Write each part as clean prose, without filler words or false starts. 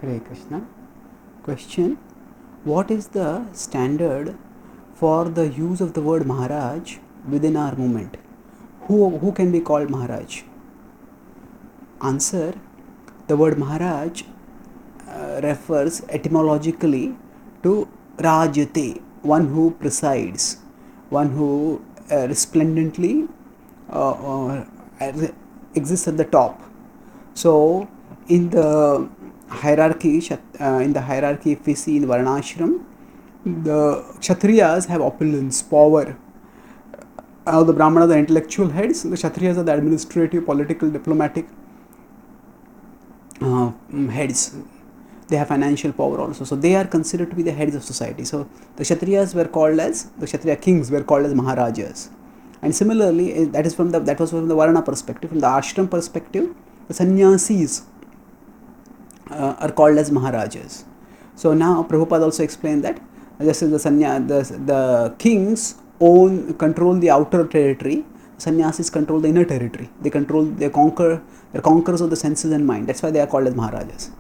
Hare Krishna. Question: what is the standard for the use of the word Maharaj within our movement? Who can be called Maharaj? Answer: the word Maharaj refers etymologically to Rajate, one who presides, one who resplendently uh, exists at the top. So, in the hierarchy, if we see in Varnashram, the Kshatriyas have opulence, power. The Brahmanas are the intellectual heads, the Kshatriyas are the administrative, political, diplomatic heads. They have financial power also, so they are considered to be the heads of society. So the Kshatriyas were called as, the Kshatriya kings were called as Maharajas. And similarly, that was from the Varna perspective. From the ashram perspective, the sannyasis are called as Maharajas. So now Prabhupada also explained that just as the kings control the outer territory, sannyasis control the inner territory. They're conquerors of the senses and mind. That's why they are called as Maharajas.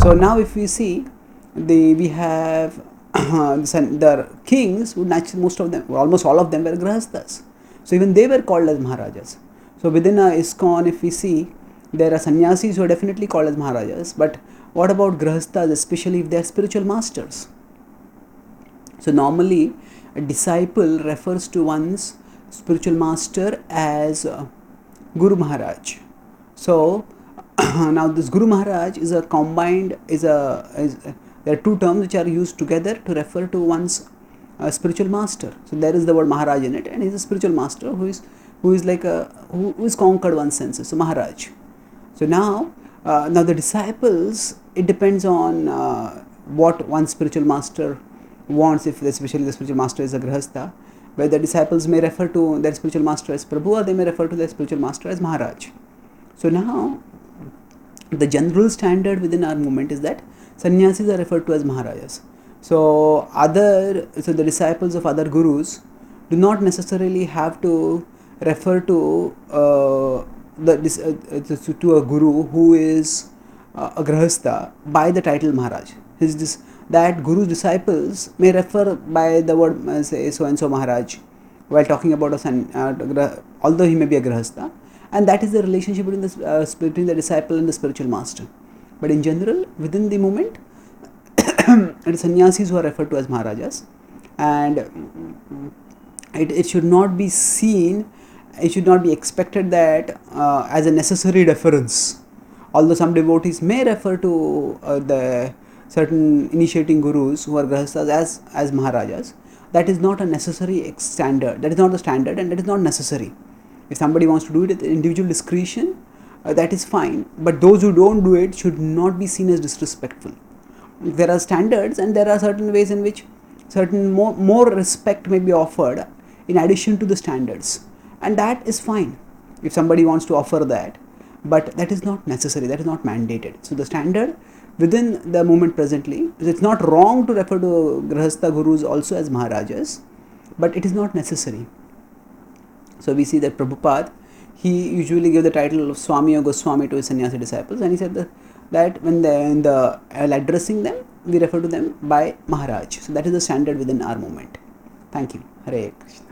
So now if we see, we have the kings, who naturally, most of them, almost all of them were grihasthas. So even they were called as Maharajas. So within a ISKCON, if we see, there are sannyasis who are definitely called as Maharajas. But what about grihasthas, especially if they are spiritual masters? So normally a disciple refers to one's spiritual master as Guru Maharaj. So now this Guru Maharaj is a combined, there are two terms which are used together to refer to one's spiritual master. So there is the word Maharaj in it, and he is a spiritual master who is conquered one's senses. So Maharaj. So now the disciples, it depends on what one spiritual master wants. If especially the spiritual master is a grihastha, where the disciples may refer to their spiritual master as Prabhu, or they may refer to their spiritual master as Maharaj. So now the general standard within our movement is that sannyasis are referred to as Maharajas. So the disciples of other gurus do not necessarily have to refer to to a guru who is a grihastha by the title Maharaj. That guru's disciples may refer by the word, say, so and so Maharaj, while talking about although he may be a grihastha, and that is the relationship between the disciple and the spiritual master. But in general, within the movement, it is sannyasis who are referred to as Maharajas, and it should not be seen, it should not be expected that as a necessary reference. Although some devotees may refer to the certain initiating gurus who are grihasthas as Maharajas, that is not a necessary standard. That is not the standard, and that is not necessary. If somebody wants to do it at individual discretion, that is fine. But those who don't do it should not be seen as disrespectful. There are standards, and there are certain ways in which certain more respect may be offered in addition to the standards, and that is fine if somebody wants to offer that. But that is not necessary. That is not mandated. So the standard within the movement presently, it's not wrong to refer to grihastha gurus also as Maharajas, but it is not necessary. So we see that Prabhupada, he usually gave the title of Swami or Goswami to his sannyasi disciples, and he said that when while addressing them, we refer to them by Maharaj. So that is the standard within our movement. Thank you. Hare Krishna.